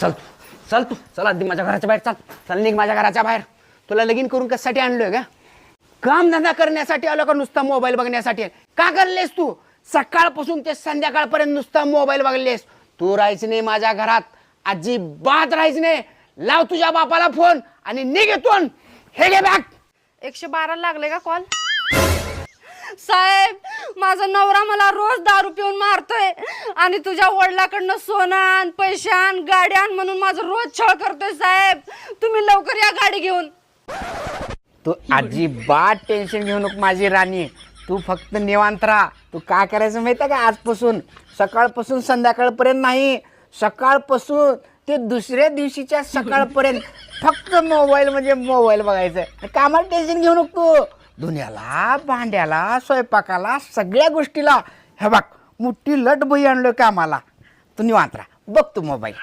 चल चल तू चल आधी माझ्या घराच्या बाहेर चल निघ माझ्या घराच्या बाहेर. तुला लगीन करून कशासाठी आणलोय का? काम धंदा करण्यासाठी आलो का नुसता मोबाईल बघण्यासाठी? का करलेस तू सकाळपासून ते संध्याकाळपर्यंत नुसता मोबाईल बघलेस? तू राहायचं नाही माझ्या घरात, अजिबात राहायचं नाही. लाव तुझ्या बापाला फोन आणि निघ इथून. हे घे बॅग. 112 लागले का कॉल? साहेब, माझा नवरा मला रोज दारू पिऊन मारतोय आणि तुझ्या वडिलाकडनं सोनं आण, पैसे आण, गाडी आण म्हणून माझं रोज छळ करतोय. साहेब, तुम्ही लवकर या गाडी घेऊन. तू अजिबात टेन्शन घेऊ नको माझी राणी. तू फक्त निवांत राहा. तू काय करायचं माहिती आहे का? आजपासून सकाळपासून संध्याकाळपर्यंत नाही, सकाळपासून ते दुसऱ्या दिवशीच्या सकाळपर्यंत फक्त मोबाईल म्हणजे मोबाईल बघायचं. कामाला टेन्शन घेऊ नको तू. दुनियाला, भांड्याला, स्वयंपाकाला, सगळ्या गोष्टीला हे बघ मोठी लट बही आणलोय कामाला. तू निवांत राहा, बघ तू मोबाईल.